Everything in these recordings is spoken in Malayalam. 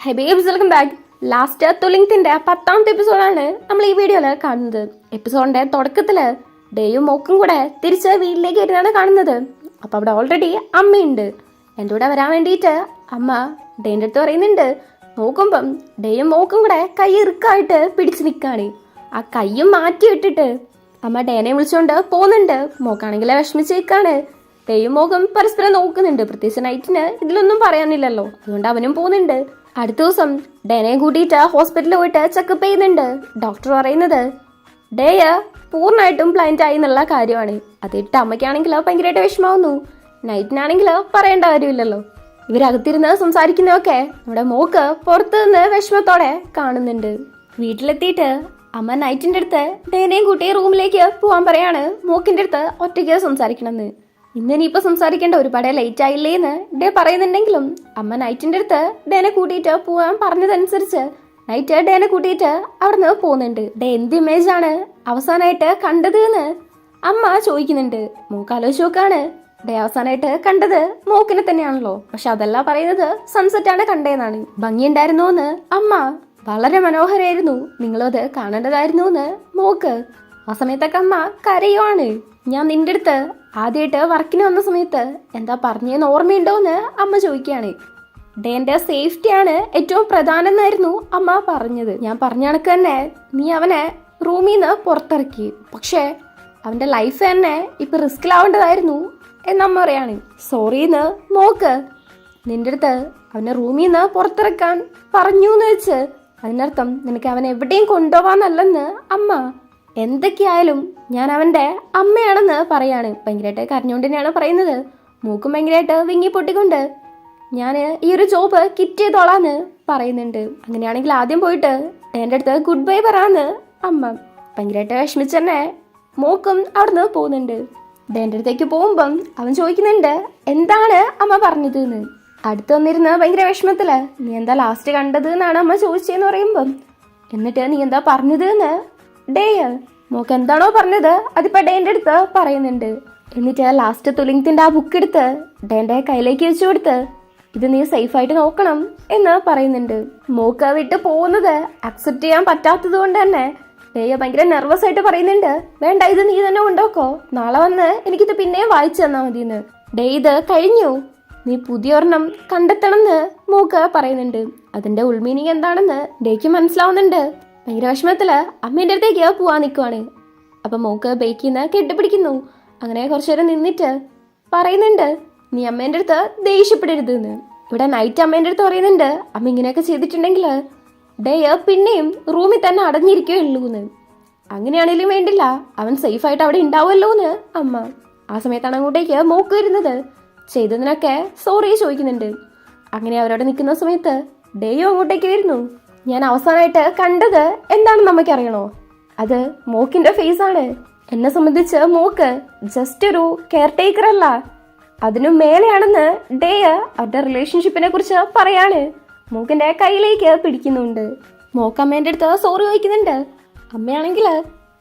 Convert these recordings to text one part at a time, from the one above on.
High babes, welcome back. Last തുലിങ്ത്തിന്റെ 10ാമത്തെ എപ്പിസോഡാണ് നമ്മൾ ഈ വീഡിയോയിൽ കാണുന്നത്. എപ്പിസോഡിന്റെ തുടക്കത്തില് ഡേയും മോക്കും കൂടെ തിരിച്ച് വീട്ടിലേക്ക് വരുന്നതാണ് കാണുന്നത്. അപ്പൊ അവിടെ ഓൾറെഡി അമ്മയുണ്ട്. എൻ്റെ കൂടെ വരാൻ വേണ്ടിയിട്ട് അമ്മ ഡേന്റെ അടുത്ത് പറയുന്നുണ്ട്. നോക്കുമ്പം ഡേയും മോക്കും കൂടെ കൈ ഇറുക്കായിട്ട് പിടിച്ചു നിൽക്കാണ്. ആ കൈയും മാറ്റി ഇട്ടിട്ട് അമ്മ ഡേനെ വിളിച്ചുകൊണ്ട് പോകുന്നുണ്ട്. മോക്കാണെങ്കിൽ വിഷമിച്ച് നിൽക്കാണ്. ഡേയും മോക്കും പരസ്പരം നോക്കുന്നുണ്ട്. പ്രത്യേകിച്ച് നൈറ്റിന് ഇതിലൊന്നും പറയാനില്ലല്ലോ, അതുകൊണ്ട് അവനും പോകുന്നുണ്ട്. അടുത്ത ദിവസം ഡേനെ കൂട്ടിയിട്ട് ഹോസ്പിറ്റലിൽ പോയിട്ട് ചെക്കപ്പ് ചെയ്യുന്നുണ്ട്. ഡോക്ടർ പറയുന്നത് ഡേയ പൂർണ്ണമായിട്ടും ബ്ലൈൻഡ് ആയി എന്നുള്ള കാര്യമാണ്. അതിട്ട് അമ്മയ്ക്കാണെങ്കിൽ ഭയങ്കരമായിട്ട് വിഷമാവുന്നു. നൈറ്റിനാണെങ്കിൽ പറയേണ്ട കാര്യമില്ലല്ലോ. ഇവരകത്തിരുന്ന് സംസാരിക്കുന്നതൊക്കെ നമ്മുടെ മോക്ക് പുറത്തു നിന്ന് വിഷമത്തോടെ കാണുന്നുണ്ട്. വീട്ടിലെത്തിയിട്ട് അമ്മ നൈറ്റിന്റെ അടുത്ത് ഡേനെയും കൂട്ടി റൂമിലേക്ക് പോവാൻ പറയാണ്. മോക്കിന്റെ അടുത്ത് ഒറ്റയ്ക്ക് സംസാരിക്കണമെന്ന്. ഇന്നിനിയിപ്പോൾ സംസാരിക്കേണ്ട, ഒരുപാട് ലേറ്റ് ആയില്ലേന്ന് ഡേ പറയുന്നുണ്ടെങ്കിലും അമ്മ നൈറ്റിന്റെ അടുത്ത് ഡേനെ കൂട്ടിയിട്ട് പോവാൻ പറഞ്ഞതനുസരിച്ച് നൈറ്റ് ഡേനെ കൂട്ടിയിട്ട് അവിടുന്ന് പോകുന്നുണ്ട്. ഡേ എന്ത് ഇമേജാണ് അവസാനമായിട്ട് കണ്ടത് എന്ന് അമ്മ ചോദിക്കുന്നുണ്ട്. മോക്ക് ആലോചിച്ച് നോക്കാണ്. ഡേ അവസാനമായിട്ട് കണ്ടത് മോക്കിനെ തന്നെയാണല്ലോ, പക്ഷെ അതല്ല പറയുന്നത് സൺസെറ്റ് ആണ് കണ്ടേന്നാണ്. ഭംഗിയുണ്ടായിരുന്നു എന്ന് അമ്മ, വളരെ മനോഹരമായിരുന്നു, നിങ്ങളും അത് കാണേണ്ടതായിരുന്നു എന്ന് മോക്ക്. ആ സമയത്തൊക്കെ അമ്മ കരയുവാണ്. ഞാൻ നിന്റെ അടുത്ത് ആദ്യമായിട്ട് വർക്കിന് വന്ന സമയത്ത് എന്താ പറഞ്ഞതെന്ന് ഓർമ്മയുണ്ടോന്ന് അമ്മ ചോദിക്കുകയാണ്. ഡേന്റെ സേഫ്റ്റിയാണ് ഏറ്റവും പ്രധാനം എന്നായിരുന്നു അമ്മ പറഞ്ഞത്. ഞാൻ പറഞ്ഞ കണക്ക് തന്നെ നീ അവനെ റൂമിൽ നിന്ന് പുറത്തിറക്കി, പക്ഷേ അവന്റെ ലൈഫ് തന്നെ ഇപ്പൊ റിസ്കിലാവേണ്ടതായിരുന്നു എന്നമ്മ പറയാണ്. സോറിന്ന് മോക്ക്, നിന്റെ അടുത്ത് അവനെ റൂമിൽ നിന്ന് പുറത്തിറക്കാൻ പറഞ്ഞു എന്ന് വെച്ച് അതിനർത്ഥം നിനക്ക് അവനെ എവിടെയും കൊണ്ടുപോവാന്നല്ലെന്ന് അമ്മ. എന്തൊക്കെയായാലും ഞാൻ അവന്റെ അമ്മയാണെന്ന് പറയാണ്. ഭയങ്കരമായിട്ട് കരഞ്ഞുകൊണ്ട് തന്നെയാണ് പറയുന്നത്. മൂക്കും ഭയങ്കരമായിട്ട് വിങ്ങി പൊട്ടിക്കൊണ്ട് ഞാൻ ഈ ഒരു ജോബ് കിറ്റ് ചെയ്തോളാന്ന് പറയുന്നുണ്ട്. അങ്ങനെയാണെങ്കിൽ ആദ്യം പോയിട്ട് എൻ്റെ അടുത്ത് ഗുഡ് ബൈ പറയാന്ന് അമ്മ. ഭയങ്കരമായിട്ട് വിഷമിച്ച് തന്നെ മോക്കും അവിടുന്ന് പോകുന്നുണ്ട്. എൻ്റെ അടുത്തേക്ക് പോകുമ്പം അവൻ ചോദിക്കുന്നുണ്ട് എന്താണ് അമ്മ പറഞ്ഞത് എന്ന്. അടുത്ത് വന്നിരുന്ന് ഭയങ്കര വിഷമത്തില് നീ എന്താ ലാസ്റ്റ് കണ്ടത് എന്നാണ് അമ്മ ചോദിച്ചതെന്ന് പറയുമ്പം, എന്നിട്ട് നീ എന്താ പറഞ്ഞത് എന്ന് ഡേയ മോക്ക് എന്താണോ പറഞ്ഞത് അതിപ്പോ ഡേന്റെ അടുത്ത് പറയുന്നുണ്ട്. എന്നിട്ട് ലാസ്റ്റ് തുലിങ്ത്തിന്റെ ആ ബുക്ക് എടുത്ത് ഡേന്റെ കയ്യിലേക്ക് വെച്ചു കൊടുത്ത് ഇത് നീ സേഫായിട്ട് നോക്കണം എന്ന് പറയുന്നുണ്ട്. മോക്ക് വിട്ട് പോകുന്നത് അക്സെപ്റ്റ് ചെയ്യാൻ പറ്റാത്തത് കൊണ്ട് തന്നെ ഡേയ ഭയങ്കര നെർവസ് ആയിട്ട് പറയുന്നുണ്ട്. വേണ്ട, ഇത് നീ തന്നെ കൊണ്ടുപോക്കോ, നാളെ വന്ന് എനിക്കിത് പിന്നെയും വായിച്ചു തന്നാ മതിയെന്ന്. ഡേ ഇത് കഴിഞ്ഞു, നീ പുതിയൊരെണ്ണം കണ്ടെത്തണം എന്ന് മോക്ക് പറയുന്നുണ്ട്. അതിന്റെ ഉൾമീനിങ് എന്താണെന്ന് ഡേക്ക് മനസ്സിലാവുന്നുണ്ട്. ഭയങ്കര വിഷമത്തില് അമ്മേന്റെ അടുത്തേക്ക് പോവാൻ നിൽക്കുവാണ്. അപ്പൊ മോക്ക് ബേക്കിന്ന് കെട്ടിപ്പിടിക്കുന്നു. അങ്ങനെ കുറച്ചു നേരം നിന്നിട്ട് പറയുന്നുണ്ട് നീ അമ്മേന്റെ അടുത്ത് ദേഷ്യപ്പെടരുത് എന്ന്. ഇവിടെ നൈറ്റ് അമ്മേന്റെ അടുത്ത് പറയുന്നുണ്ട് അമ്മ ഇങ്ങനെയൊക്കെ ചെയ്തിട്ടുണ്ടെങ്കിൽ ഡേയ പിന്നെയും റൂമിൽ തന്നെ അടഞ്ഞിരിക്കുകയുള്ളൂ എന്ന്. അങ്ങനെയാണെങ്കിലും വേണ്ടില്ല, അവൻ സേഫായിട്ട് അവിടെ ഉണ്ടാവുമല്ലോ എന്ന് അമ്മ. ആ സമയത്താണ് അങ്ങോട്ടേക്ക് മോക്ക് വരുന്നത്. ചെയ്തതിനൊക്കെ സോറി ചോദിക്കുന്നുണ്ട്. അങ്ങനെ അവരവിടെ നിൽക്കുന്ന സമയത്ത് ഡേയോ അങ്ങോട്ടേക്ക് വരുന്നു. ഞാൻ അവസാനമായിട്ട് കണ്ടത് എന്താണെന്ന് നമുക്ക് അറിയണോ? അത് മോക്കിന്റെ ഫേസ് ആണ്. എന്നെ സംബന്ധിച്ച് മോക്ക് ജസ്റ്റ് ഒരു കെയർ ടേക്കർ അല്ല, അതിനു മേലെയാണെന്ന് ഡേ അവരുടെ റിലേഷൻഷിപ്പിനെ കുറിച്ച് പറയാണ്. മോക്കിന്റെ കയ്യിലേക്ക് പിടിക്കുന്നുണ്ട്. മോക്ക് അമ്മേന്റെ അടുത്ത് സോറി ചോദിക്കുന്നുണ്ട്. അമ്മയാണെങ്കിൽ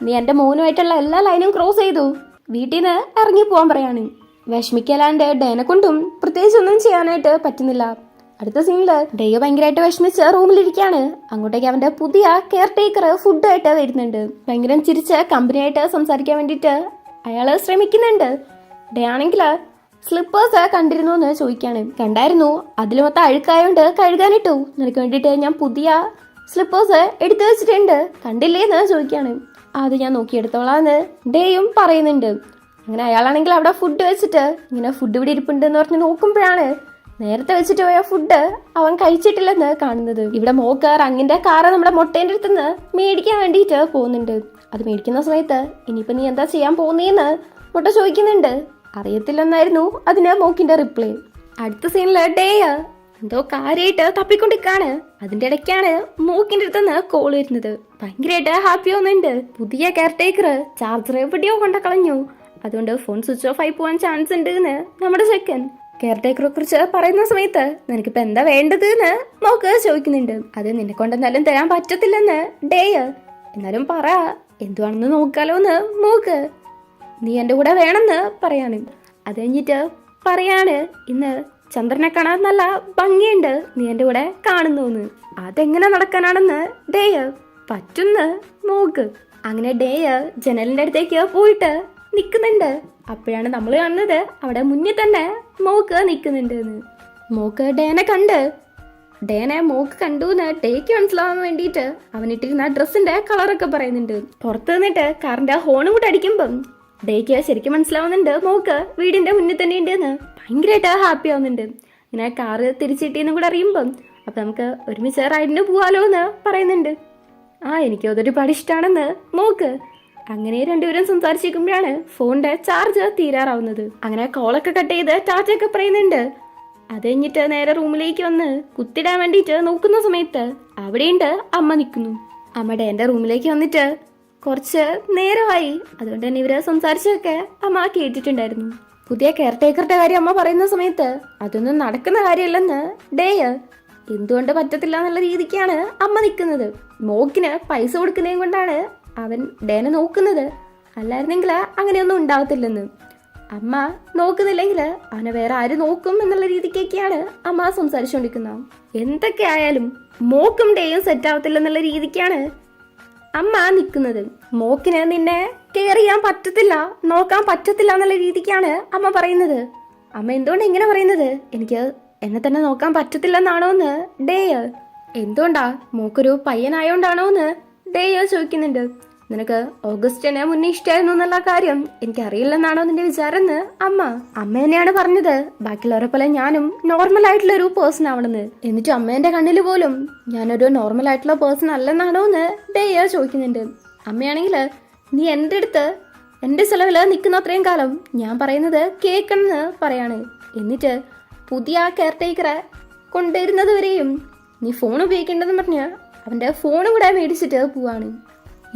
നീ എന്റെ മോനുമായിട്ടുള്ള എല്ലാ ലൈനും ക്രോസ് ചെയ്തു, വീട്ടിൽ നിന്ന് ഇറങ്ങി പോവാൻ പറയാണ്. വിഷമിക്കലാണ്ട് ഡേനെ കൊണ്ടും പ്രത്യേകിച്ച് ഒന്നും ചെയ്യാനായിട്ട് പറ്റുന്നില്ല. അടുത്ത സീനില് ഡേയ ഭയങ്കരമായിട്ട് വിഷമിച്ച് റൂമിലിരിക്കുകയാണ്. അങ്ങോട്ടേക്ക് അവന്റെ പുതിയ കെയർ ടേക്കർ ഫുഡായിട്ട് വരുന്നുണ്ട്. ഭയങ്കര ചിരിച്ച് കമ്പനിയായിട്ട് സംസാരിക്കാൻ വേണ്ടിയിട്ട് അയാള് ശ്രമിക്കുന്നുണ്ട്. ഡേ ആണെങ്കിൽ സ്ലിപ്പേഴ്സ് കണ്ടിരുന്നു എന്ന് ചോദിക്കാണ്. കണ്ടായിരുന്നു, അതിൽ മൊത്തം അഴുക്കായോണ്ട് കഴുകാനിട്ടു, നിനക്ക് വേണ്ടിയിട്ട് ഞാൻ പുതിയ സ്ലിപ്പേഴ്സ് എടുത്തു വെച്ചിട്ടുണ്ട്, കണ്ടില്ലേന്ന് ചോദിക്കാണ്. അത് ഞാൻ നോക്കിയെടുത്തോളാന്ന് ഡേയും പറയുന്നുണ്ട്. അങ്ങനെ അയാളാണെങ്കിൽ അവിടെ ഫുഡ് വെച്ചിട്ട് ഇങ്ങനെ ഫുഡ് ഇവിടെ ഇരിപ്പുണ്ടെന്ന് പറഞ്ഞ് നോക്കുമ്പോഴാണ് നേരത്തെ വെച്ചിട്ട് പോയ ഫുഡ് അവൻ കഴിച്ചിട്ടില്ലെന്ന് കാണുന്നത്. ഇവിടെ മോക്ക് റങ്ങിന്റെ കാറ് നമ്മുടെ മുട്ടേന്റെ അടുത്തുനിന്ന് മേടിക്കാൻ വേണ്ടിയിട്ട് പോകുന്നുണ്ട്. അത് മേടിക്കുന്ന സമയത്ത് ഇനിയിപ്പോ നീ എന്താ ചെയ്യാൻ പോകുന്നേന്ന് മുട്ട ചോദിക്കുന്നുണ്ട്. അറിയത്തില്ലെന്നായിരുന്നു അതിന് മോക്കിന്റെ റിപ്ലൈ. അടുത്ത സീനില് ഡേയ എന്തോ കാര്യമായിട്ട് തപ്പിക്കൊണ്ടിരിക്കാണ്. അതിന്റെ ഇടയ്ക്കാണ് മോക്കിന്റെ അടുത്തുനിന്ന് കോൾ വരുന്നത്. ഭയങ്കരമായിട്ട് ഹാപ്പി ആവുന്നുണ്ട്. പുതിയ കെയർ ടേക്കർ ചാർജർ എവിടെയോ കൊണ്ട കളഞ്ഞു, അതുകൊണ്ട് ഫോൺ സ്വിച്ച് ഓഫ് ആയി പോവാൻ ചാൻസ് ഉണ്ട് എന്ന് നമ്മുടെ ചെക്കൻ കെയർ ടേക്കറെ കുറിച്ച് പറയുന്ന സമയത്ത് നിനക്കിപ്പോ എന്താ വേണ്ടത് എന്ന് മോക്ക് ചോദിക്കുന്നുണ്ട്. അത് നിന്നെ കൊണ്ടെന്നാലും തരാൻ പറ്റത്തില്ലെന്ന് ഡേയ, എന്നാലും പറ എന്തുവാണെന്ന് നോക്കാലോന്ന് മോക്ക്. നീ എൻ്റെ കൂടെ വേണമെന്ന് പറയാണ്. അത് കഴിഞ്ഞിട്ട് പറയാണ് ഇന്ന് ചന്ദ്രനെ കാണാൻ നല്ല ഭംഗിയുണ്ട്, നീ എന്റെ കൂടെ കാണുന്നു. അതെങ്ങനെ നടക്കാനാണെന്ന് ഡേയ് പറ്റുന്ന് നോക്ക്. അങ്ങനെ ഡേയ് ജനലിന്റെ അടുത്തേക്ക് പോയിട്ട് നിക്കുന്നുണ്ട്. അപ്പോഴാണ് നമ്മൾ കാണുന്നത് അവിടെ മുന്നിൽ തന്നെ മോക്ക് നിക്കുന്നുണ്ട്. മോക്ക് ഡേനെ കണ്ട് ഡേനെ മോക്ക് കണ്ടുന്ന് ഡേക്ക് മനസ്സിലാവാൻ വേണ്ടിയിട്ട് അവനിട്ടിരുന്ന ഡ്രസ്സിന്റെ കളറൊക്കെ പറയുന്നുണ്ട്. പുറത്ത് നിന്നിട്ട് കാറിന്റെ ഹോണും കൂടെ അടിക്കുമ്പം ഡേക്ക് ശരിക്കും മനസ്സിലാവുന്നുണ്ട് മോക്ക് വീടിന്റെ മുന്നിൽ തന്നെ ഉണ്ടെന്ന്. ഭയങ്കരമായിട്ട് ഹാപ്പി ആവുന്നുണ്ട്. ഇങ്ങനെ കാറ് തിരിച്ചിട്ടിന്ന് കൂടെ അറിയുമ്പം അപ്പൊ നമുക്ക് ഒരുമിച്ച് റൈഡിന് പോവാലോ എന്ന് പറയുന്നുണ്ട്. എനിക്ക് അതൊരുപാട് ഇഷ്ടമാണെന്ന് മോക്ക്. അങ്ങനെ രണ്ടുപേരും സംസാരിച്ചിരിക്കുമ്പോഴാണ് ഫോണിന്റെ ചാർജ് തീരാറാവുന്നത്. അങ്ങനെ കോളൊക്കെ കട്ട് ചെയ്ത് ടാറ്റയൊക്കെ പറയുന്നുണ്ട്. അത് കഴിഞ്ഞിട്ട് നേരെ റൂമിലേക്ക് വന്ന് കുത്തിടാൻ വേണ്ടിയിട്ട് നോക്കുന്ന സമയത്ത് അവിടെയുണ്ട് അമ്മ നിൽക്കുന്നു. അമ്മ ഡേന്റെ റൂമിലേക്ക് വന്നിട്ട് കുറച്ച് നേരമായി, അതുകൊണ്ട് തന്നെ ഇവര് സംസാരിച്ചൊക്കെ അമ്മ കേട്ടിട്ടുണ്ടായിരുന്നു. പുതിയ കെയർ ടേക്കറുടെ കാര്യം അമ്മ പറയുന്ന സമയത്ത് അതൊന്നും നടക്കുന്ന കാര്യമല്ലെന്ന് ഡേയ് എന്തുകൊണ്ട് പറ്റത്തില്ല എന്നുള്ള രീതിക്കാണ് അമ്മ നിൽക്കുന്നത്. മോക്കിന് പൈസ കൊടുക്കുന്നതും കൊണ്ടാണ് അവൻ ഡേനെ നോക്കുന്നത്, അല്ലായിരുന്നെങ്കിൽ അങ്ങനെയൊന്നും ഉണ്ടാവത്തില്ലെന്ന്. അമ്മ നോക്കുന്നില്ലെങ്കിൽ അവനെ വേറെ ആര് നോക്കും എന്നുള്ള രീതിക്കൊക്കെയാണ് അമ്മ സംസാരിച്ചുകൊണ്ടിരിക്കുന്നത്. എന്തൊക്കെ ആയാലും മോക്കും ഡേയും സെറ്റ് ആവത്തില്ലെന്നുള്ള രീതിക്കാണ് അമ്മ നിൽക്കുന്നത്. മോക്കിന് നിന്നെ കെയർ ചെയ്യാൻ പറ്റത്തില്ല, നോക്കാൻ പറ്റത്തില്ല എന്നുള്ള രീതിക്കാണ് അമ്മ പറയുന്നത്. അമ്മ എന്തുകൊണ്ട് ഇങ്ങനെ പറയുന്നത്? എനിക്ക് എന്നെ തന്നെ നോക്കാൻ പറ്റത്തില്ലെന്നാണോ എന്ന് ഡേയ്. എന്തുകൊണ്ടാ? മോക്കൊരു പയ്യനായോണ്ടാണോ എന്ന് ഡേയ് ചോദിക്കുന്നുണ്ട്. നിനക്ക് ഓഗസ്റ്റിനെ മുന്നേ ഇഷ്ടമായിരുന്നു എന്നുള്ള കാര്യം എനിക്കറിയില്ലെന്നാണോ നിന്റെ വിചാരം എന്ന് അമ്മ തന്നെയാണ് പറഞ്ഞത്. ബാക്കിയുള്ളവരെ പോലെ ഞാനും നോർമൽ ആയിട്ടുള്ള ഒരു പേഴ്സൺ ആവണമെന്ന്. എന്നിട്ട് അമ്മേന്റെ കണ്ണിൽ പോലും ഞാനൊരു നോർമൽ ആയിട്ടുള്ള പേഴ്സൺ അല്ലെന്നാണോ എന്ന് ഡേയ ചോദിക്കുന്നുണ്ട്. അമ്മയാണെങ്കിൽ നീ എൻ്റെ അടുത്ത് എൻ്റെ ചെലവിൽ നിൽക്കുന്ന അത്രയും കാലം ഞാൻ പറയുന്നത് കേൾക്കണമെന്ന് പറയാണ്. എന്നിട്ട് പുതിയ കെയർ ടേക്കറെ കൊണ്ടുവരുന്നത് വരെയും നീ ഫോൺ ഉപയോഗിക്കേണ്ടതെന്ന് പറഞ്ഞ് അവന്റെ ഫോണും കൂടെ മേടിച്ചിട്ട് പോവാണ്.